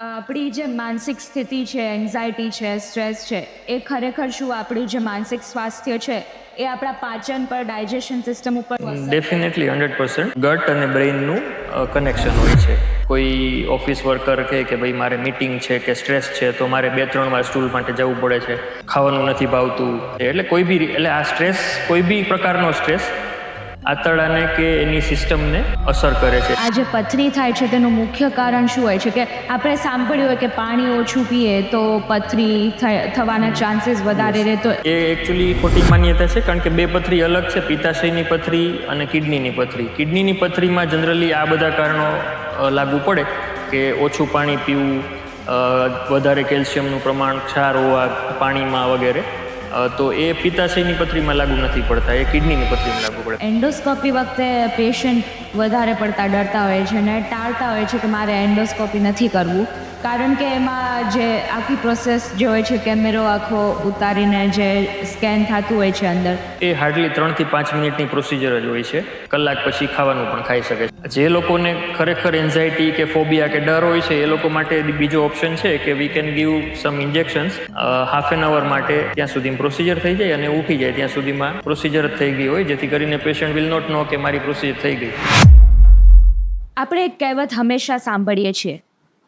આપણી જે માનસિક સ્થિતિ છે, એન્ઝાયટી છે, સ્ટ્રેસ છે, એ ખરેખર શું આપણું જે માનસિક સ્વાસ્થ્ય છે એ આપણા પાચન પર, ડાયજેશન સિસ્ટમ ઉપર અસર કરે? ડેફિનેટલી 100% ગટ અને બ્રેઇનનું કનેક્શન હોય છે. કોઈ ઓફિસ વર્કર કહે કે ભાઈ મારે મીટિંગ છે કે સ્ટ્રેસ છે તો મારે 2-3 વાર સ્ટૂલ માટે જવું પડે છે, ખાવાનું નથી ભાવતું, એટલે એટલે આ સ્ટ્રેસ, કોઈ બી પ્રકારનો સ્ટ્રેસ આંતરડાને કે એની સિસ્ટમને અસર કરે છે. આ જે પથરી થાય છે તેનું મુખ્ય કારણ શું હોય છે? કે આપણે સાંભળ્યું હોય કે પાણી ઓછું પીએ તો પથરી થવાના ચાન્સીસ વધારે રહે, તો એ એકચ્યુઅલી ખોટી માન્યતા છે, કારણ કે બે પથરી અલગ છે, પિત્તાશયની પથરી અને કિડનીની પથરી. કિડનીની પથરીમાં જનરલી આ બધા કારણો લાગુ પડે કે ઓછું પાણી પીવું, વધારે કેલ્શિયમનું પ્રમાણ ક્ષાર હોવા પાણીમાં વગેરે, તો એ પિત્તાશયની પથરીમાં લાગુ નથી પડતા, એ કિડનીની પથરીમાં લાગુ પડે. એન્ડોસ્કોપી વખતે પેશન્ટ વધારે પડતા ડરતા હોય છે અને ટાળતા હોય છે કે મારે એન્ડોસ્કોપી નથી કરવું, કારણ કે એમાં જે આખી પ્રોસેસ જે હોય છે, કેમેરો આખો ઉતારીને જે સ્કેન થતું હોય છે અંદર, એ હાર્ડલી 3 થી 5 મિનિટની પ્રોસિજર જ હોય છે. કલાક પછી ખાવાનું પણ ખાઈ શકે છે. જે લોકોને ખરેખર એન્ઝાયટી કે ફોબિયા કે ડર હોય છે એ લોકો માટે બીજો ઓપ્શન છે કે we can give some injections. Half an hour માટે ત્યાં સુધી પ્રોસિજર થઈ જાય અને ઉઠી જાય ત્યાં સુધીમાં પ્રોસિજર જ થઈ ગઈ હોય, જેથી કરીને પેશન્ટ વિલ નોટ નો કે મારી પ્રોસિજર થઈ ગઈ. આપણે એક કહેવત હંમેશા સાંભળીએ છીએ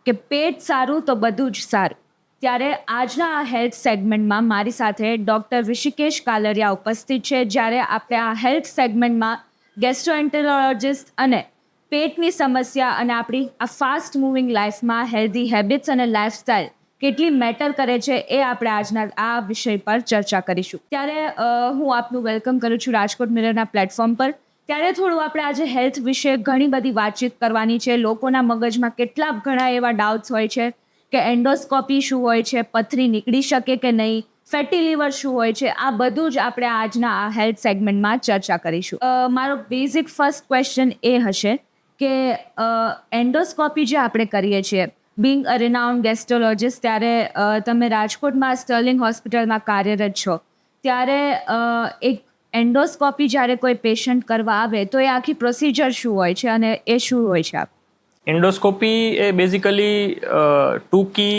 કે પેટ સારું તો બધું જ સારું. ત્યારે આજના આ હેલ્થ સેગમેન્ટમાં મારી સાથે ડૉક્ટર ઋષિકેશ કાલરિયા ઉપસ્થિત છે. જ્યારે આપણે આ હેલ્થ સેગમેન્ટમાં ગેસ્ટ્રોએન્ટેરોલોજિસ્ટ અને પેટની સમસ્યા અને આપણી આ ફાસ્ટ મૂવિંગ લાઈફમાં હેલ્ધી હેબિટ્સ અને લાઈફસ્ટાઈલ કેટલી મેટર કરે છે એ આપણે આજના આ વિષય પર ચર્ચા કરીશું. ત્યારે હું આપનું વેલકમ કરું છું રાજકોટ મિરરના પ્લેટફોર્મ પર. ત્યારે થોડું આપણે આજે હેલ્થ વિશે ઘણી બધી વાતચીત કરવાની છે. લોકોના મગજમાં કેટલા ઘણા એવા ડાઉટ્સ હોય છે કે એન્ડોસ્કોપી શું હોય છે, પથરી નીકળી શકે કે નહીં, ફેટી લીવર શું હોય છે, આ બધું જ આપણે આજના આ હેલ્થ સેગમેન્ટમાં ચર્ચા કરીશું. મારો બેઝિક ફર્સ્ટ ક્વેશ્ચન એ હશે કે એન્ડોસ્કોપી જે આપણે કરીએ છીએ, બિંગ અ રિનાઉન્ડ ગેસ્ટ્રોલોજિસ્ટ, ત્યારે તમે રાજકોટમાં સ્ટર્લિંગ હોસ્પિટલમાં કાર્યરત છો, ત્યારે એક એન્ડોસ્કોપી જ્યારે કોઈ પેશન્ટ કરવા આવે તો એ આખી પ્રોસિજર શું હોય છે અને એ શું હોય છે? એન્ડોસ્કોપી એ બેઝિકલી ટૂંકી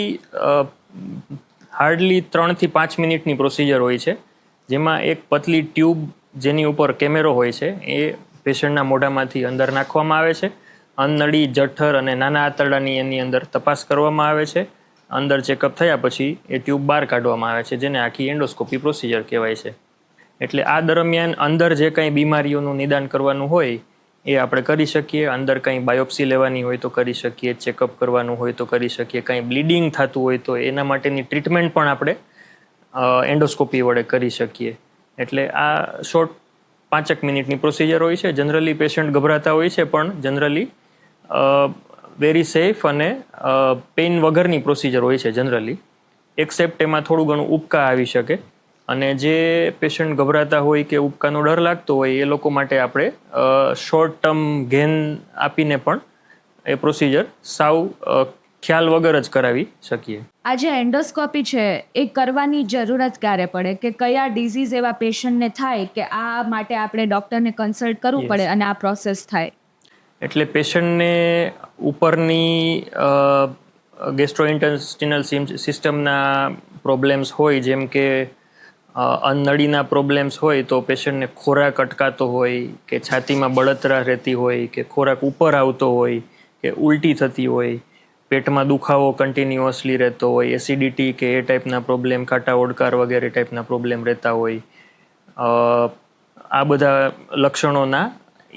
હાર્ડલી 3 થી 5 મિનિટની પ્રોસિજર હોય છે, જેમાં એક પતલી ટ્યુબ જેની ઉપર કેમેરો હોય છે એ પેશન્ટના મોઢામાંથી અંદર નાખવામાં આવે છે. અન્નળી, જઠર અને નાના આંતરડાની એની અંદર તપાસ કરવામાં આવે છે. અંદર ચેકઅપ થયા પછી એ ટ્યુબ બહાર કાઢવામાં આવે છે, જેને આખી એન્ડોસ્કોપી પ્રોસિજર કહેવાય છે. એટલે આ દરમિયાન અંદર જે કંઈ બીમારીઓનું નિદાન કરવાનું હોય એ આપણે કરી શકીએ. અંદર કંઈ બાયોપ્સી લેવાની હોય તો કરી શકીએ, ચેકઅપ કરવાનું હોય તો કરી શકીએ, કંઈ બ્લીડિંગ થતું હોય તો એના માટેની ટ્રીટમેન્ટ પણ આપણે એન્ડોસ્કોપી વડે કરી શકીએ. એટલે આ શોર્ટ 5 મિનિટની પ્રોસિજર હોય છે. જનરલી પેશન્ટ ગભરાતા હોય છે, પણ જનરલી વેરી સેફ અને પેઇન વગરની પ્રોસિજર હોય છે જનરલી, એક્સેપ્ટ એમાં થોડું ઘણું ઉબકા આવી શકે. અને જે પેશન્ટ ગભરાતા હોય કે ઉબકાનો ડર લાગતો હોય એ લોકો માટે આપણે શોર્ટ ટર્મ ગેન આપીને પણ એ પ્રોસિજર સાવ ખ્યાલ વગર જ કરાવી શકીએ. આ જે એન્ડોસ્કોપી છે એ કરવાની જરૂરત ક્યારે પડે, કે કયા ડિઝીઝ એવા પેશન્ટને થાય કે આ માટે આપણે ડૉક્ટરને કન્સલ્ટ કરવું પડે અને આ પ્રોસેસ થાય? એટલે પેશન્ટને ઉપરની ગેસ્ટ્રોઇન્ટેસ્ટિનલ સિસ્ટમના પ્રોબ્લેમ્સ હોય, જેમ કે અન્નળીના પ્રોબ્લેમ્સ હોય, તો પેશન્ટને ખોરાક અટકાતો હોય કે છાતીમાં બળતરા રહેતી હોય કે ખોરાક ઉપર આવતો હોય કે ઉલટી થતી હોય, પેટમાં દુખાવો કન્ટિન્યુઅસલી રહેતો હોય, એસિડિટી કે એ ટાઈપના પ્રોબ્લેમ, કાંટા ઓડકાર વગેરે ટાઈપના પ્રોબ્લેમ રહેતા હોય, આ બધા લક્ષણોના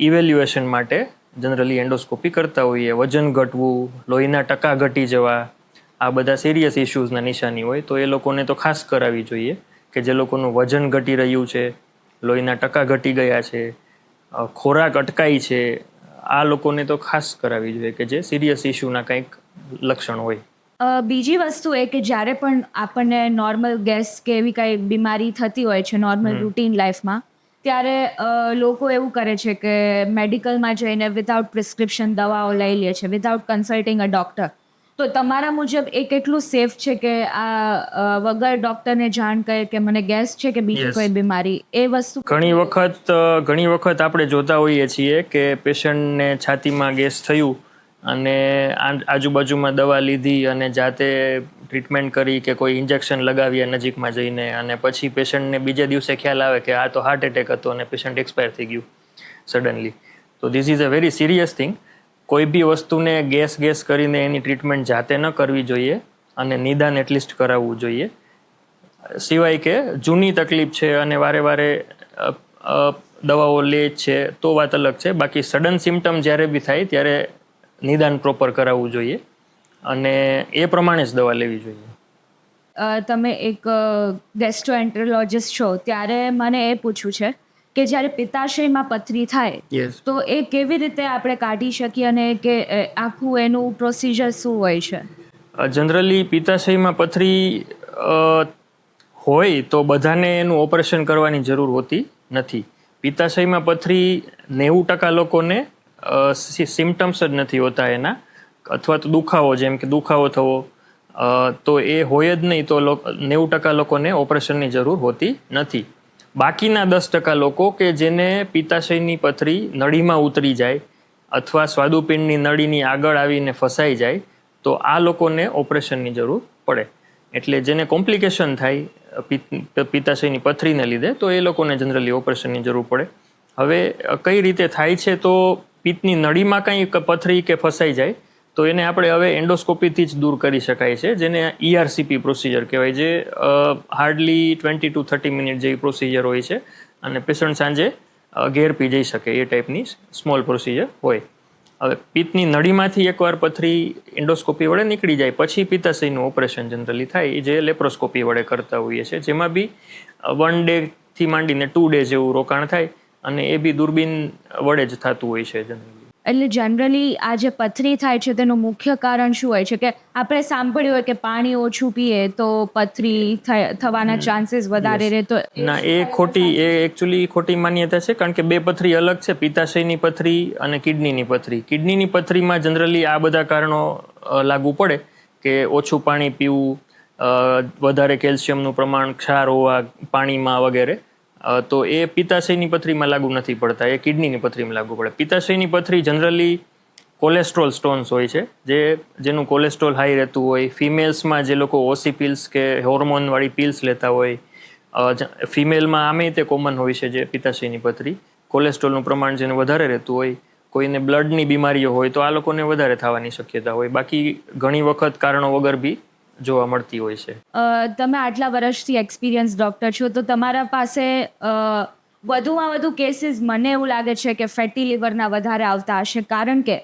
ઇવેલ્યુએશન માટે જનરલી એન્ડોસ્કોપી કરતા હોઈએ. વજન ઘટવું, લોહીના ટકા ઘટી જવા, આ બધા સિરિયસ ઇશ્યુઝના નિશાની હોય તો એ લોકોને તો ખાસ કરાવવી જોઈએ. કે જે લોકોનું વજન ઘટી રહ્યું છે, લોહીના ટકા ઘટી ગયા છે, ખોરાક અટકાય છે, આ લોકોને તો ખાસ કરાવવી જોઈએ કે જે સિરિયસ ઇશ્યુના કંઈક લક્ષણ હોય. બીજી વસ્તુ એ કે જ્યારે પણ આપણને નોર્મલ ગેસ કે એવી કંઈ બીમારી થતી હોય છે નોર્મલ રૂટીન લાઈફમાં, ત્યારે લોકો એવું કરે છે કે મેડિકલમાં જઈને વિધાઉટ પ્રિસ્ક્રિપ્શન દવાઓ લઈ લે છે, વિધાઉટ કન્સલ્ટિંગ અ ડૉક્ટર. તો તમારા મુજબ એ કેટલું સેફ છે કે આ વગર ડૉક્ટરને જાણ કરે કે મને ગેસ છે કે બીજી કોઈ બીમારી, એ વસ્તુ? ઘણી વખત આપણે જોતા હોઈએ છીએ કે પેશન્ટને છાતીમાં ગેસ થયું અને આજુબાજુમાં દવા લીધી અને જાતે ટ્રીટમેન્ટ કરી કે કોઈ ઇન્જેક્શન લગાવ્યા નજીકમાં જઈને, અને પછી પેશન્ટને બીજે દિવસે ખ્યાલ આવે કે આ તો હાર્ટ એટેક હતો અને પેશન્ટ એક્સપાયર થઈ ગયું સડનલી. તો this is a very serious thing. કોઈ બી વસ્તુને ગેસ કરીને એની ટ્રીટમેન્ટ જાતે ન કરવી જોઈએ અને નિદાન એટલીસ્ટ કરાવવું જોઈએ. સિવાય કે જૂની તકલીફ છે અને વારે વારે દવાઓ લે છે તો વાત અલગ છે. બાકી સડન સિમ્ટમ જ્યારે બી થાય ત્યારે નિદાન પ્રોપર કરાવવું જોઈએ અને એ પ્રમાણે જ દવા લેવી જોઈએ. તમે એક ગેસ્ટ્રોએન્ટરોલોજિસ્ટ છો, ત્યારે મને એ પૂછવું છે કે જ્યારે પિત્તાશયમાં પથરી થાય યસ. તો એ કેવી રીતે આપણે કાઢી શકીએ અને કે આખું એનું પ્રોસિજર શું હોય છે? જનરલી પિત્તાશયમાં પથરી હોય તો બધાને એનું ઓપરેશન કરવાની જરૂર હોતી નથી. પિત્તાશયમાં પથરી 90% લોકોને સિમ્ટમ્સ જ નથી હોતા એના, અથવા તો દુખાવો, જેમ કે દુખાવો થવો, તો એ હોય જ નહીં, તો 90% લોકોને ઓપરેશનની જરૂર હોતી નથી. બાકીના 10% લોકો કે જેને પિત્તાશયની પથરી નળીમાં ઉતરી જાય અથવા સ્વાદુપિંડની નળીની આગળ આવીને ફસાઈ જાય તો આ લોકોને ઓપરેશનની જરૂર પડે. એટલે જેને કોમ્પ્લિકેશન થાય પિત્તાશયની પથરીને લીધે તો એ લોકોને જનરલી ઓપરેશનની જરૂર પડે. હવે કઈ રીતે થાય છે, તો પિત્તની નળીમાં કંઈ પથરી કે ફસાઈ જાય તો એને આપણે હવે એન્ડોસ્કોપીથી જ દૂર કરી શકાય છે, જેને ERCP પ્રોસિજર કહેવાય, જે હાર્ડલી 20 to 30 મિનિટ જેવી પ્રોસિજર હોય છે અને પેશન્ટ સાંજે ઘેર પી જઈ શકે એ ટાઈપની સ્મોલ પ્રોસિજર હોય. હવે પિત્તની નળીમાંથી એકવાર પથરી એન્ડોસ્કોપી વડે નીકળી જાય પછી પિત્તાશયનું ઓપરેશન જનરલી થાય, જે લેપ્રોસ્કોપી વડે કરતા હોઈએ છીએ, જેમાં બી 1 ડેથી માંડીને 2 ડે જેવું રોકાણ થાય અને એ બી દૂરબીન વડે જ થતું હોય છે જનરલી. એટલે જનરલી આ જે પથરી થાય છે તેનું મુખ્ય કારણ શું હોય છે? કે આપણે સાંભળ્યું હોય કે પાણી ઓછું પીએ તો પથરી થવાના ચાન્સીસ વધારે રહે, તો ના, એ એકચ્યુઅલી ખોટી માન્યતા છે, કારણ કે બે પથરી અલગ છે, પિત્તાશયની પથરી અને કિડનીની પથરી. કિડનીની પથરીમાં જનરલી આ બધા કારણો લાગુ પડે કે ઓછું પાણી પીવું, વધારે કેલ્શિયમનું પ્રમાણ, ક્ષાર હોવા પાણીમાં વગેરે. તો એ પિત્તાશયની પથરીમાં લાગુ નથી પડતા, એ કિડનીની પથરીમાં લાગુ પડે. પિત્તાશયની પથરી જનરલી કોલેસ્ટ્રોલ સ્ટોન્સ હોય છે, જેનું કોલેસ્ટ્રોલ હાઈ રહેતું હોય. ફિમેલ્સમાં જે લોકો ઓસી પિલ્સ કે હોર્મોનવાળી પિલ્સ લેતા હોય, ફિમેલમાં આમે તે કોમન હોય છે જે પિત્તાશયની પથરી. કોલેસ્ટ્રોલનું પ્રમાણ જેને વધારે રહેતું હોય, કોઈને બ્લડની બીમારીઓ હોય તો આ લોકોને વધારે થવાની શક્યતા હોય. બાકી ઘણી વખત કારણો વગર બી જોવા મળતી હોય છે. તમે આટલા વર્ષથી એક્સપિરિયન્સ ડૉક્ટર છો, તો તમારા પાસે વધુમાં વધુ કેસીસ મને એવું લાગે છે કે ફેટી લિવરના વધારે આવતા હશે, કારણ કે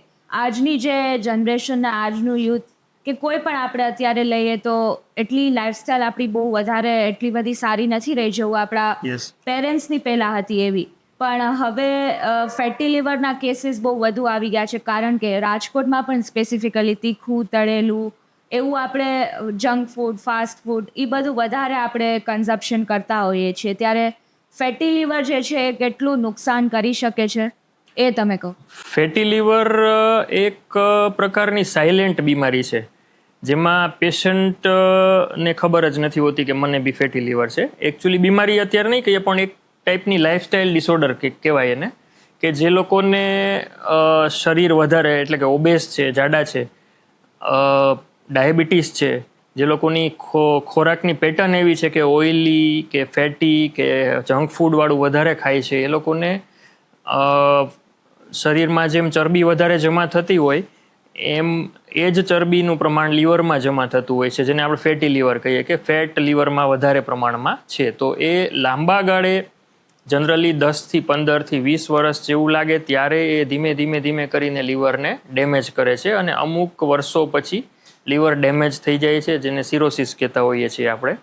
આજની જે જનરેશનના આજનું યુથ કે કોઈ પણ આપણે અત્યારે લઈએ તો એટલી લાઈફસ્ટાઈલ આપણી બહુ વધારે એટલી બધી સારી નથી રહી જેવું આપણા પેરેન્ટ્સની પહેલાં હતી એવી. પણ હવે ફેટી લિવરના કેસીસ બહુ વધુ આવી ગયા છે, કારણ કે રાજકોટમાં પણ સ્પેસિફિકલી તીખું, તળેલું, એવું આપણે જંક ફૂડ, ફાસ્ટ ફૂડ એ બધું વધારે આપણે કન્ઝપ્શન કરતા હોઈએ છીએ. ત્યારે ફેટી લિવર જે છે એ કેટલું નુકસાન કરી શકે છે એ તમે કહો. ફેટી લિવર એક પ્રકારની સાયલેન્ટ બીમારી છે, જેમાં પેશન્ટને ખબર જ નથી હોતી કે મને બી ફેટી લિવર છે. એકચ્યુઅલી બીમારી અત્યારે નહીં કહીએ, પણ એક ટાઈપની લાઈફસ્ટાઈલ ડિસઓર્ડર કહેવાય એને, કે જે લોકોને શરીર વધારે, એટલે કે ઓબેસ છે, જાડા છે, ડાયાબિટીસ છે, જે લોકોની ખોરાકની પેટર્ન એવી છે કે ઓઇલી કે ફેટી કે જંક ફૂડવાળું વધારે ખાય છે, એ લોકોને શરીરમાં જેમ ચરબી વધારે જમા થતી હોય એમ એ જ ચરબીનું પ્રમાણ લીવરમાં જમા થતું હોય છે, જેને આપણે ફેટી લીવર કહીએ, કે ફેટ લીવરમાં વધારે પ્રમાણમાં છે. તો એ લાંબા ગાળે જનરલી 10 થી 15 થી 20 વર્ષ જેવું લાગે ત્યારે એ ધીમે ધીમે કરીને લીવરને ડેમેજ કરે છે, અને અમુક વર્ષો પછી લીવર ડેમેજ થઈ જાય છે, જેને સિરોસિસ કહેતા હોઈએ છીએ આપણે.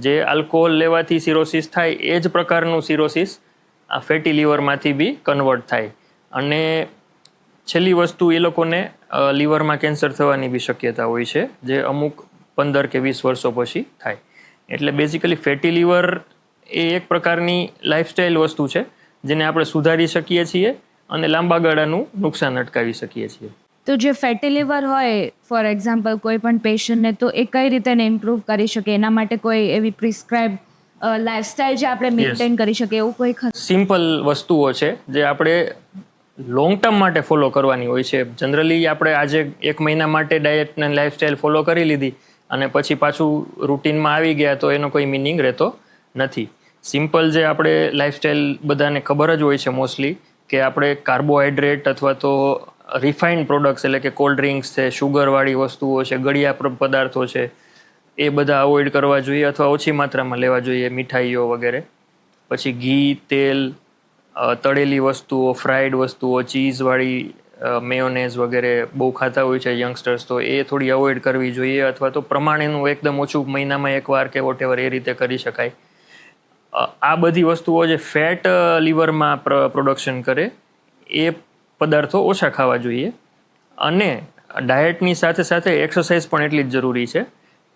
જે આલ્કોહોલ લેવાથી સિરોસિસ થાય એ જ પ્રકારનું સિરોસિસ આ ફેટી લીવરમાંથી બી કન્વર્ટ થાય. અને છેલ્લી વસ્તુ, એ લોકોને લીવરમાં કેન્સર થવાની બી શક્યતા હોય છે, જે અમુક 15 કે 20 વર્ષો પછી થાય. એટલે બેઝિકલી ફેટી લીવર એ એક પ્રકારની લાઈફસ્ટાઈલ વસ્તુ છે, જેને આપણે સુધારી શકીએ છીએ અને લાંબા ગાળાનું નુકસાન અટકાવી શકીએ છીએ. તો જે ફેટી લિવર હોય, ફોર એક્ઝામ્પલ કોઈ પણ પેશન્ટને, તો એ કઈ રીતે ઇમ્પ્રૂવ કરી શકે? એના માટે કોઈ એવી પ્રિસ્ક્રાઇબ લાઈફસ્ટાઈલ જે આપણે મેન્ટેન કરી શકીએ એવું કોઈ સિમ્પલ વસ્તુઓ છે જે આપણે લોંગ ટર્મ માટે ફોલો કરવાની હોય છે. જનરલી આપણે આજે 1 મહિના માટે ડાયટ અને લાઇફસ્ટાઇલ ફોલો કરી લીધી અને પછી પાછું રૂટીનમાં આવી ગયા તો એનો કોઈ મિનિંગ રહેતો નથી. સિમ્પલ જે આપણે લાઇફસ્ટાઇલ બધાને ખબર જ હોય છે મોસ્ટલી કે આપણે કાર્બોહાઈડ્રેટ અથવા તો રિફાઇન્ડ પ્રોડક્ટ્સ એટલે કે કોલ્ડ ડ્રિંક્સ છે, શુગરવાળી વસ્તુઓ છે, ગળિયા પદાર્થો છે, એ બધા અવોઇડ કરવા જોઈએ અથવા ઓછી માત્રામાં લેવા જોઈએ, મીઠાઈઓ વગેરે. પછી ઘી, તેલ, તળેલી વસ્તુઓ, ફ્રાઈડ વસ્તુઓ, ચીઝવાળી મેયોનેઝ વગેરે બહુ ખાતા હોય છે યંગસ્ટર્સ, તો એ થોડી અવોઇડ કરવી જોઈએ અથવા તો પ્રમાણેનું એકદમ ઓછું મહિનામાં એકવાર કે વોટેવર એ રીતે કરી શકાય. આ બધી વસ્તુઓ જે ફેટ લીવરમાં પ્રોડક્શન કરે એ પદાર્થો ઓછા ખાવા જોઈએ. અને ડાયટની સાથે સાથે એક્સરસાઇઝ પણ એટલી જ જરૂરી છે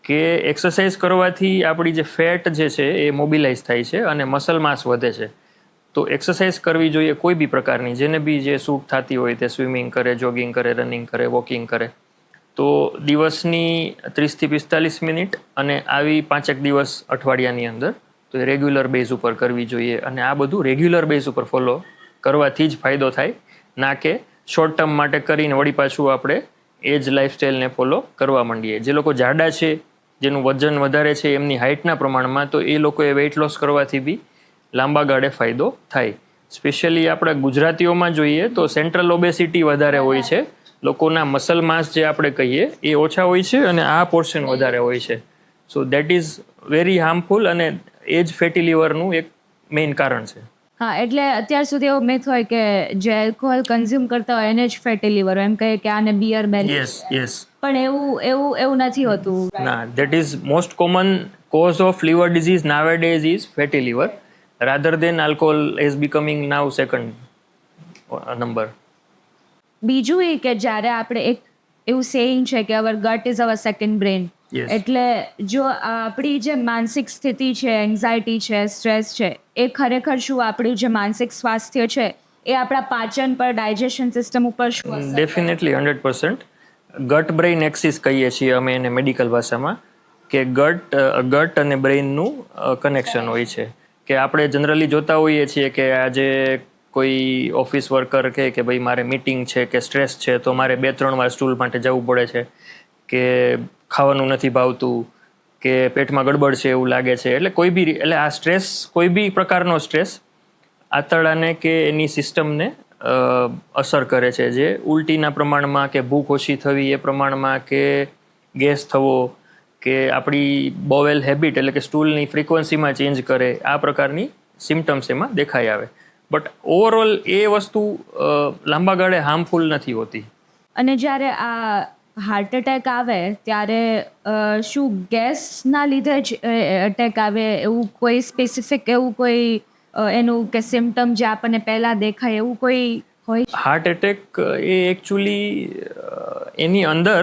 કે એક્સરસાઇઝ કરવાથી આપણી જે ફેટ જે છે એ મોબિલાઇઝ થાય છે અને મસલ માસ વધે છે. તો એક્સરસાઇઝ કરવી જોઈએ કોઈ બી પ્રકારની, જેને બી જે સૂટ થતી હોય તે સ્વિમિંગ કરે, જોગિંગ કરે, રનિંગ કરે, વોકિંગ કરે. તો દિવસની 30 થી 45 મિનિટ અને આવી 5 દિવસ અઠવાડિયાની અંદર તો એ રેગ્યુલર બેઝ ઉપર કરવી જોઈએ. અને આ બધું રેગ્યુલર બેઝ ઉપર ફોલો કરવાથી જ ફાયદો થાય, ના કે શોર્ટ ટર્મ માટે કરીને વળી પાછું આપણે એ જ લાઈફસ્ટાઈલને ફોલો કરવા માંડીએ. જે લોકો જાડા છે, જેનું વજન વધારે છે એમની હાઇટના પ્રમાણમાં, તો એ લોકોએ વેઇટ લોસ કરવાથી બી લાંબા ગાળે ફાયદો થાય. સ્પેશિયલી આપણે ગુજરાતીઓમાં જોઈએ તો સેન્ટ્રલ ઓબેસિટી વધારે હોય છે, લોકોના મસલ માસ જે આપણે કહીએ એ ઓછા હોય છે અને આ પોર્શન વધારે હોય છે. So that is very harmful અને એ જ ફેટી લીવરનું એક મેઇન કારણ છે. હા, એટલે અત્યાર સુધી એવો મિથ હોય કે જે એલ્કોહોલ કન્ઝ્યુમ કરતા હોય એને જ ફેટી લીવર, એમ કહે કે આને બિયર બેન. યસ. પણ એવું નથી હોતું. ના, that is most common cause of liver disease nowadays is fatty liver rather than alcohol is becoming now second number. બીજું એ કે જ્યારે આપણે એક એવું સેઇંગ છે કે our gut is our second brain. Yes. એટલે જો આપણી જે માનસિક સ્થિતિ છે, એન્ઝાયટી છે, સ્ટ્રેસ છે, એ ખરેખર શું આપણું જે માનસિક સ્વાસ્થ્ય છે એ આપણા પાચન પર, ડાયજેશન સિસ્ટમ ઉપર શું અસર કરે? ડેફિનેટલી 100%. ગટ બ્રેઇન એક્સિસ કહીએ છીએ અમે એને મેડિકલ ભાષામાં, કે ગટ અને બ્રેઇનનું કનેક્શન હોય છે. કે આપણે જનરલી જોતા હોઈએ છીએ કે આજે કોઈ ઓફિસ વર્કર કહે કે ભાઈ મારે મીટિંગ છે કે સ્ટ્રેસ છે તો મારે 2-3 વાર સ્ટૂલ માટે જવું પડે છે, કે ખાવાનું નથી ભાવતું, કે પેટમાં ગડબડ છે એવું લાગે છે. એટલે આ સ્ટ્રેસ, કોઈ બી પ્રકારનો સ્ટ્રેસ આંતરડાને કે એની સિસ્ટમને અસર કરે છે, જે ઉલટીના પ્રમાણમાં કે ભૂખ ઓછી થવી એ પ્રમાણમાં, કે ગેસ થવો, કે આપણી બોવેલ હેબિટ એટલે કે સ્ટૂલની ફ્રીક્વન્સીમાં ચેન્જ કરે, આ પ્રકારની સિમ્ટમ્સ એમાં દેખાઈ આવે. બટ ઓવરઓલ એ વસ્તુ લાંબા ગાળે હાર્મફુલ નથી હોતી. અને જ્યારે આ હાર્ટ એટેક આવે ત્યારે શું ગેસના લીધે જ એટેક આવે, એવું કોઈ સ્પેસિફિક એવું કોઈ એનું કે સિમ્ટમ જે આપણને પહેલાં દેખાય એવું કોઈ હોય? હાર્ટ એટેક એ એકચ્યુઅલી એની અંદર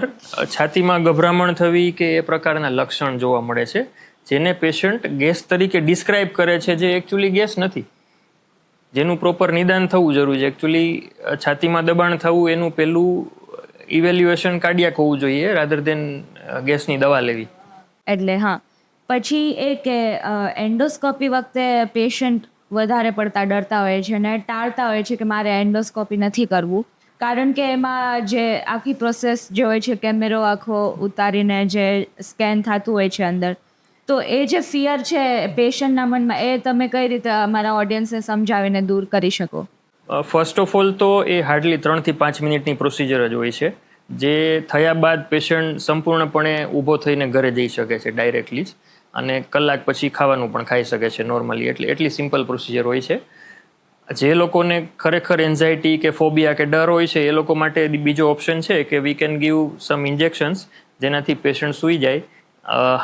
છાતીમાં ગભરામણ થવી કે એ પ્રકારના લક્ષણ જોવા મળે છે, જેને પેશન્ટ ગેસ તરીકે ડિસ્ક્રાઇબ કરે છે, જે એકચ્યુઅલી ગેસ નથી, જેનું પ્રોપર નિદાન થવું જરૂરી છે. એકચ્યુઅલી છાતીમાં દબાણ થવું એનું પહેલું ઇવેલ્યુએશન કાર્ડિયાક હોવું જોઈએ રાધર દેન ગેસની દવા લેવી. એટલે હા, પછી એ કે એન્ડોસ્કોપી વખતે પેશન્ટ વધારે પડતા ડરતા હોય છે અને ટાળતા હોય છે કે મારે એન્ડોસ્કોપી નથી કરવું, કારણ કે એમાં જે આખી પ્રોસેસ જે હોય છે, કેમેરો આખો ઉતારીને જે સ્કેન થતું હોય છે અંદર, તો એ જે ફિયર છે પેશન્ટના મનમાં, એ તમે કઈ રીતે અમારા ઓડિયન્સને સમજાવીને દૂર કરી શકો? ફર્સ્ટ ઓફ ઓલ તો એ હાર્ડલી 3 થી 5 મિનિટની પ્રોસિજર જ હોય છે, જે થયા બાદ પેશન્ટ સંપૂર્ણપણે ઊભો થઈને ઘરે જઈ શકે છે ડાયરેક્ટલી જ, અને કલાક પછી ખાવાનું પણ ખાઈ શકે છે નોર્મલી. એટલી સિમ્પલ પ્રોસિજર હોય છે. જે લોકોને ખરેખર એન્ઝાયટી કે ફોબિયા કે ડર હોય છે એ લોકો માટે બીજો ઓપ્શન છે કે we can give some injections, જેનાથી પેશન્ટ સૂઈ જાય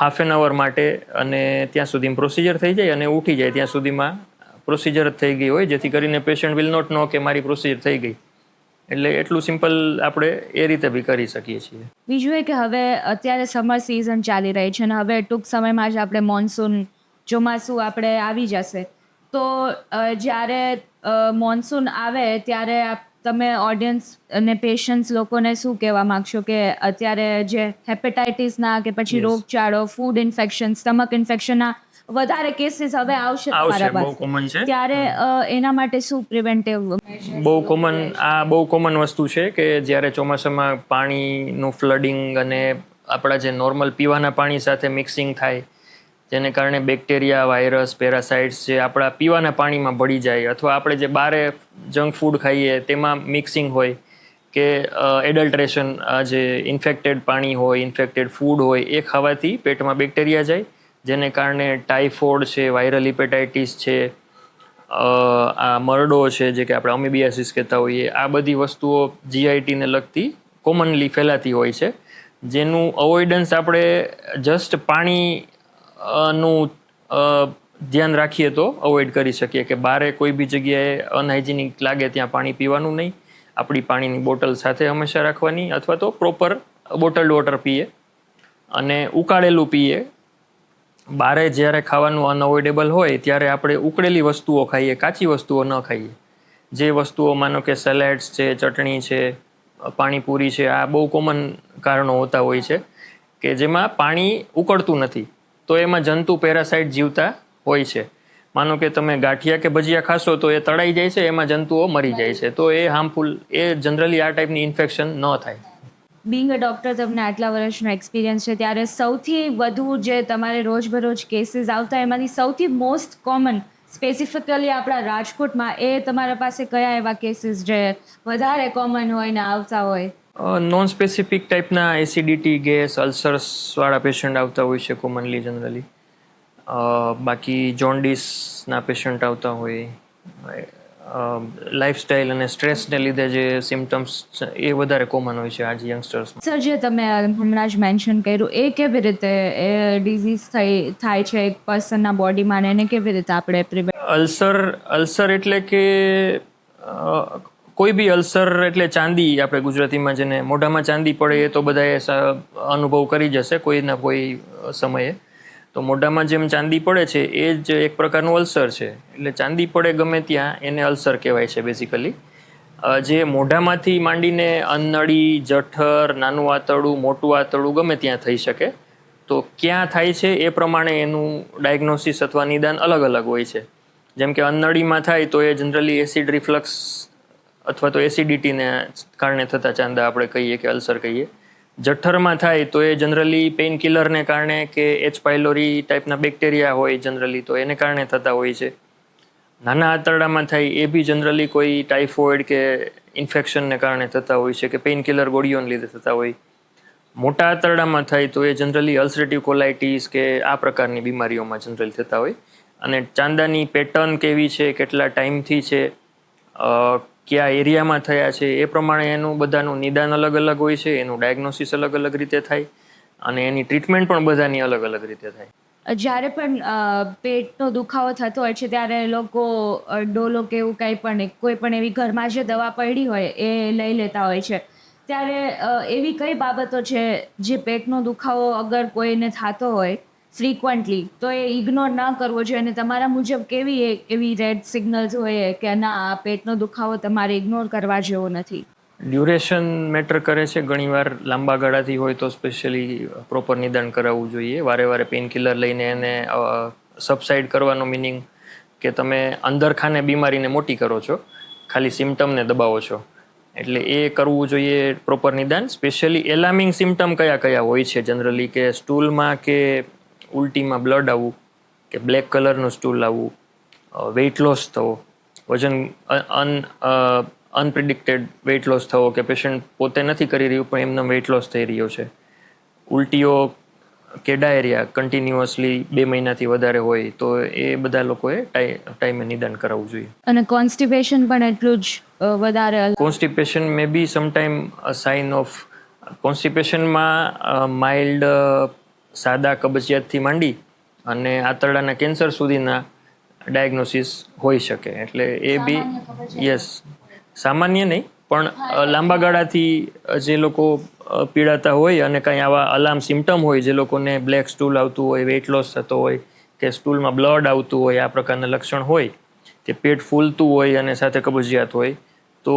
હાફ એન અવર માટે, અને ત્યાં સુધીમાં પ્રોસિજર થઈ જાય અને ઉઠી જાય ત્યાં સુધીમાં પ્રોસિજર થઈ ગઈ હોય, જેથી કરીને પેશન્ટ વિલ નોટ નો કે મારી પ્રોસિજર થઈ ગઈ. એટલે એટલું સિમ્પલ આપણે એ રીતે બી કરી શકીએ છીએ. બીજું એ કે હવે અત્યારે સમર સિઝન ચાલી રહી છે અને હવે ટૂંક સમયમાં જ આપણે મોન્સૂન, ચોમાસું આપણે આવી જશે, તો જ્યારે મોન્સૂન આવે ત્યારે તમે ઓડિયન્સ અને પેશન્ટ્સ લોકોને શું કહેવા માગશો કે અત્યારે જે હેપેટાઇટિસના કે પછી Yes. રોગચાળો, ફૂડ ઇન્ફેક્શન, સ્ટમક ઇન્ફેક્શનના વધારે કેસીસ હવે આવશે આવશે, તમારા બહુ કોમન છે. ત્યારે એના માટે શું પ્રિવેન્ટિવ બહુ કોમન વસ્તુ છે કે જ્યારે ચોમાસામાં પાણીનું ફ્લડિંગ અને આપણા જે નોર્મલ પીવાના પાણી સાથે મિક્સિંગ થાય, જેને કારણે બેક્ટેરિયા, વાયરસ, પેરાસાઇટ્સ જે આપણા પીવાના પાણીમાં ભળી જાય, અથવા આપણે જે બારે જંક ફૂડ ખાઈએ તેમાં મિક્સિંગ હોય, કે એડલ્ટ્રેશન, જે ઇન્ફેક્ટેડ પાણી હોય, ઇન્ફેક્ટેડ ફૂડ હોય, એ ખાવાથી પેટમાં બેક્ટેરિયા જાય, જેને કારણે ટાઇફોઇડ છે, વાયરલ હિપેટાઇટિસ છે, આ મરડો છે જે કે આપણે અમીબિયાસિસ કહેતા હોઈએ, આ બધી વસ્તુઓ જીઆઈટીને લગતી કોમનલી ફેલાતી હોય છે, જેનું અવોઇડન્સ આપણે જસ્ટ પાણીનું ધ્યાન રાખીએ તો અવોઇડ કરી શકીએ, કે બારે કોઈ બી જગ્યાએ અનહાઇજીનિક લાગે ત્યાં પાણી પીવાનું નહીં, આપણી પાણીની બોટલ સાથે હંમેશા રાખવાની, અથવા તો પ્રોપર બોટલ્ડ વોટર પીએ અને ઉકાળેલું પીએ. બારે જ્યારે ખાવાનું અનઅવોઇડેબલ હોય ત્યારે આપણે ઉકળેલી વસ્તુઓ ખાઈએ, કાચી વસ્તુઓ ન ખાઈએ. જે વસ્તુઓ માનો કે સલાડ્સ છે, ચટણી છે, પાણીપુરી છે, આ બહુ કોમન કારણો હોતા હોય છે કે જેમાં પાણી ઉકળતું નથી, તો એમાં જંતુ, પેરાસાઇટ જીવતા હોય છે. માનો કે તમે ગાંઠિયા કે ભજીયા ખાશો તો એ તળાઈ જાય છે, એમાં જંતુઓ મરી જાય છે, તો એ હાર્મફુલ, એ જનરલી આ ટાઈપની ઇન્ફેક્શન ન થાય. બિંગ અ ડૉક્ટર, તમને આટલા વર્ષનો એક્સપિરિયન્સ છે, ત્યારે સૌથી વધુ જે તમારે રોજબરોજ કેસીસ આવતા એમાંથી સૌથી મોસ્ટ કોમન સ્પેસિફિકલી આપણા રાજકોટમાં એ તમારા પાસે કયા એવા કેસીસ જે વધારે કોમન હોય ને આવતા હોય? નોન સ્પેસિફિક ટાઈપના એસિડિટી, ગેસ, અલ્સર્સવાળા પેશન્ટ આવતા હોય છે કોમનલી જનરલી. બાકી જોન્ડિસના પેશન્ટ આવતા હોય, લાઈફસ્ટાઈલ અને સ્ટ્રેસને લીધે જે સિમ્ટમ્સ એ વધારે કોમન હોય છે આજ યંગસ્ટર્સમાં. સર, જે તમે હમણાં જ મેન્શન કર્યું, એ કેવી રીતે એ ડિઝીઝ થાય છે એક પર્સનના બોડીમાં, અને એને કેવી રીતે આપણે પ્રિવેન્ટ? અલ્સર એટલે કે કોઈ બી અલ્સર એટલે ચાંદી, આપણે ગુજરાતીમાં જેને મોઢામાં ચાંદી પડે, એ તો બધાએ અનુભવ કરી જશે કોઈના કોઈ સમયે. તો મોઢામાં જેમ ચાંદી પડે છે એ જ એક પ્રકારનું અલ્સર છે. એટલે ચાંદી પડે ગમે ત્યાં એને અલ્સર કહેવાય છે બેઝિકલી. જે મોઢામાંથી માંડીને અન્નળી, જઠર, નાનું આંતરડું, મોટું આંતરડું ગમે ત્યાં થઈ શકે. તો ક્યાં થાય છે એ પ્રમાણે એનું ડાયગ્નોસિસ અથવા નિદાન અલગ અલગ હોય છે. જેમ કે અન્નળીમાં થાય તો એ જનરલી એસિડ રિફ્લક્સ અથવા તો એસિડિટીને કારણે થતા ચાંદા આપણે કહીએ કે અલ્સર કહીએ. જઠરમાં થાય તો એ જનરલી પેઇન કિલરને કારણે કે એચ પાયલોરી ટાઈપના બેક્ટેરિયા હોય જનરલી, તો એને કારણે થતા હોય છે. નાના આંતરડામાં થાય એ બી જનરલી કોઈ ટાઇફોઇડ કે ઇન્ફેક્શનને કારણે થતા હોય છે, કે પેઇન કિલર ગોળીઓને લીધે થતા હોય. મોટા આંતરડામાં થાય તો એ જનરલી અલ્સરેટિવ કોલાઇટીસ કે આ પ્રકારની બીમારીઓમાં જનરલી થતા હોય. અને ચાંદાની પેટર્ન કેવી છે, કેટલા ટાઈમથી છે, કયા એરિયામાં થયા છે, એ પ્રમાણે એનું બધાનું નિદાન અલગ અલગ હોય છે, એનું ડાયગ્નોસિસ અલગ અલગ રીતે થાય, અને એની ટ્રીટમેન્ટ પણ બધાની અલગ અલગ રીતે થાય. જ્યારે પણ પેટનો દુખાવો થતો હોય છે ત્યારે લોકો ડોલો કે એવું કંઈ પણ, કોઈ પણ એવી ઘરમાં જે દવા પડી હોય એ લઈ લેતા હોય છે. ત્યારે એવી કઈ બાબતો છે જે પેટનો દુખાવો અગર કોઈને થતો હોય ફ્રીક્વન્ટલી, તો એ ઇગ્નોર ના કરવો જોઈએ, અને તમારા મુજબ કેવી એવી રેડ સિગ્નલ્સ હોય કે ના, આ પેટનો દુખાવો તમારે ઇગ્નોર કરવા જેવો નથી? ડ્યુરેશન મેટર કરે છે. ઘણીવાર લાંબા ગાળાથી હોય તો સ્પેશિયલી પ્રોપર નિદાન કરાવવું જોઈએ. વારે વારે પેઇન કિલર લઈને એને સબસાઇડ કરવાનો મિનિંગ કે તમે અંદરખાને બીમારીને મોટી કરો છો, ખાલી સિમ્ટમને દબાવો છો. એટલે એ કરવું જોઈએ પ્રોપર નિદાન. સ્પેશિયલી એલાર્મિંગ સિમ્ટમ કયા કયા હોય છે જનરલી, કે સ્ટૂલમાં કે ઉલટીમાં બ્લડ આવવું, કે બ્લેક કલરનું સ્ટૂલ આવવું, વેઇટ લોસ થવો, વજન અનપ્રિડિક્ટેડ વેઇટ લોસ થવો, કે પેશન્ટ પોતે નથી કરી રહ્યું પણ એમનો વેઇટ લોસ થઈ રહ્યો છે, ઉલટીઓ કે ડાયરિયા કન્ટિન્યુઅસલી 2 મહિનાથી વધારે હોય, તો એ બધા લોકોએ ટાઈમે નિદાન કરાવવું જોઈએ. અને કોન્સ્ટિપેશન પણ એટલું જ વધારે? Constipation may be sometime a sign of, કોન્સ્ટિપેશનમાં માઇલ્ડ સાદા કબજિયાતથી માંડી અને આંતરડાના કેન્સર સુધીના ડાયગ્નોસિસ હોઈ શકે. એટલે એ બી યસ, સામાન્ય નહીં પણ લાંબા ગાળાથી જે લોકો પીડાતા હોય અને કંઈ આવા અલાર્મ સિમ્ટમ હોય, જે લોકોને બ્લેક સ્ટૂલ આવતું હોય, વેઇટ લોસ થતો હોય, કે સ્ટૂલમાં બ્લડ આવતું હોય, આ પ્રકારના લક્ષણ હોય, કે પેટ ફૂલતું હોય અને સાથે કબજિયાત હોય, તો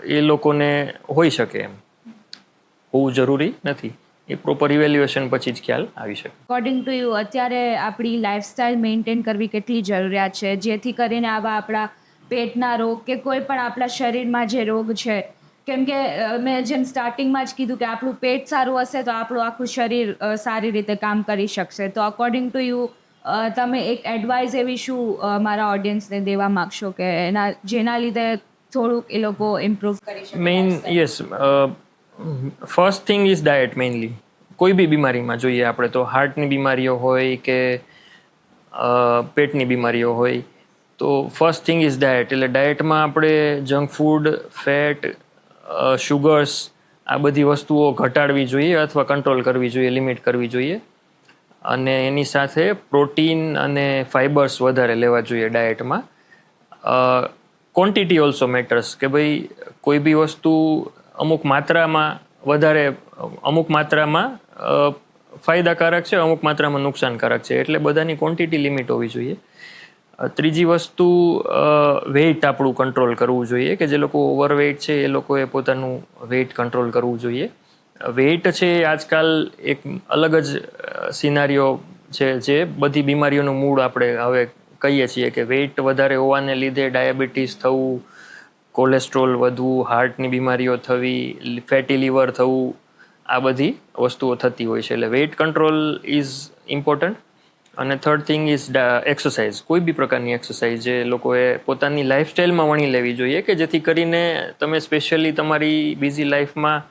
એ લોકોને હોઈ શકે, એમ હોવું જરૂરી નથી. એ પ્રોપર ઇવેલ્યુએશન પછી જ ખ્યાલ આવી શકે. અકોર્ડિંગ ટુ યુ અત્યારે આપણી લાઈફસ્ટાઈલ મેન્ટેન કરવી કેટલી જરૂરિયાત છે, જેથી કરીને આવા આપણા પેટના રોગ કે કોઈ પણ આપણા શરીરમાં જે રોગ છે, કેમ કે મેં જેમ સ્ટાર્ટિંગમાં જ કીધું કે આપણું પેટ સારું હશે તો આપણું આખું શરીર સારી રીતે કામ કરી શકશે. તો અકોર્ડિંગ ટુ યુ તમે એક એડવાઇસ એવી શું મારા ઓડિયન્સને દેવા માગશો કે જેના લીધે થોડુંક એ લોકો ઇમ્પ્રૂવ કરી શકે? Main yes, first thing is diet mainly. કોઈ બી બીમારીમાં જોઈએ આપણે તો, હાર્ટની બીમારીઓ હોય કે પેટની બીમારીઓ હોય, તો ફર્સ્ટ થિંગ ઇઝ ડાયટ. એટલે ડાયટમાં આપણે જંક ફૂડ, ફેટ, શુગર્સ આ બધી વસ્તુઓ ઘટાડવી જોઈએ અથવા કંટ્રોલ કરવી જોઈએ, લિમિટ કરવી જોઈએ. અને એની સાથે પ્રોટીન અને ફાઇબર્સ વધારે લેવા જોઈએ ડાયટમાં. ક્વોન્ટિટી ઓલ્સો મેટર્સ, કે ભાઈ કોઈ બી વસ્તુ અમુક માત્રામાં વધારે, અમુક માત્રામાં ફાયદાકારક છે, અમુક માત્રામાં નુકસાનકારક છે, એટલે બધાની ક્વોન્ટિટી લિમિટ હોવી જોઈએ. ત્રીજી વસ્તુ, વેઇટ આપણું કંટ્રોલ કરવું જોઈએ, કે જે લોકો ઓવરવેઇટ છે એ લોકોએ પોતાનું વેઇટ કંટ્રોલ કરવું જોઈએ. વેઇટ છે આજકાલ એક અલગ જ સિનારીઓ છે, જે બધી બીમારીઓનું મૂળ આપણે હવે કહીએ છીએ કે વેઇટ વધારે હોવાને લીધે ડાયાબિટીસ થવું, કોલેસ્ટ્રોલ વધવું, હાર્ટની બીમારીઓ થવી, ફેટી લીવર થવું, આ બધી વસ્તુઓ થતી હોય છે. એટલે વેઇટ કંટ્રોલ ઇઝ ઇમ્પોર્ટન્ટ. અને થર્ડ થિંગ ઇઝ એક્સરસાઇઝ. કોઈ બી પ્રકારની એક્સરસાઇઝ જે લોકોએ પોતાની લાઈફસ્ટાઈલમાં વણી લેવી જોઈએ, કે જેથી કરીને તમે સ્પેશિયલી તમારી બિઝી લાઈફમાં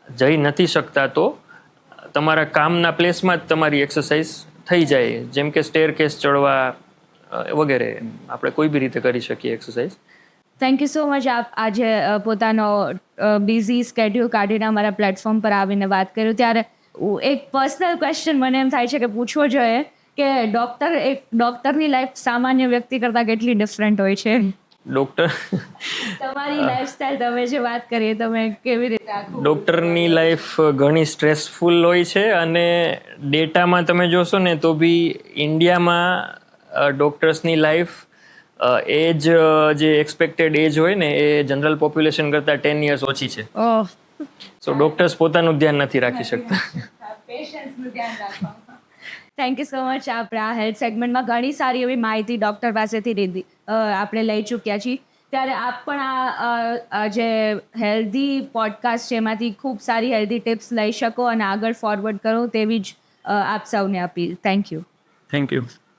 જઈ નથી શકતા તો તમારા કામના પ્લેસમાં જ તમારી એક્સરસાઇઝ થઈ જાય, જેમ કે સ્ટેરકેસ ચડવા વગેરે. આપણે કોઈ બી રીતે કરી શકીએ exercise. Thank you so much. આપ આજે પોતાનો બિઝી સ્કેડ્યુલ કાઢીને અમારા પ્લેટફોર્મ પર આવીને વાત કર્યું. ત્યારે એક પર્સનલ ક્વેશ્ચન મને એમ થાય છે કે પૂછવો જોઈએ કે ડૉક્ટરની લાઈફ સામાન્ય વ્યક્તિ કરતાં કેટલી ડિફરન્ટ હોય છે? ડૉક્ટર તમારી લાઈફસ્ટાઈલ તમે જે વાત કરી તમે કેવી રીતે આખું? ડૉક્ટરની લાઈફ ઘણી સ્ટ્રેસફુલ હોય છે, અને ડેટામાં તમે જોશો ને તો બી ઇન્ડિયામાં ડૉક્ટર્સની લાઈફ એજ, જે એક્સપેક્ટેડ એજ હોય ને એ જનરલ પોપ્યુલેશન કરતાં 10 years ઓછી છે. ઓહ, સો ડૉક્ટર્સ પોતાનું ધ્યાન નથી રાખી શકતા. પેશન્સનું ધ્યાન રાખવા. Thank you so much. આપણે આ હેલ્થ સેગમેન્ટમાં ઘણી સારી એવી માહિતી ડૉક્ટર પાસેથી લીધી, આપણે લઈ ચૂક્યા છીએ. ત્યારે આપ પણ આ જે હેલ્ધી પોડકાસ્ટ છે એમાંથી ખૂબ સારી હેલ્ધી ટિપ્સ લઈ શકો અને આગળ ફોરવર્ડ કરો તેવી જ આપ સૌને appeal. Thank you. Thank you.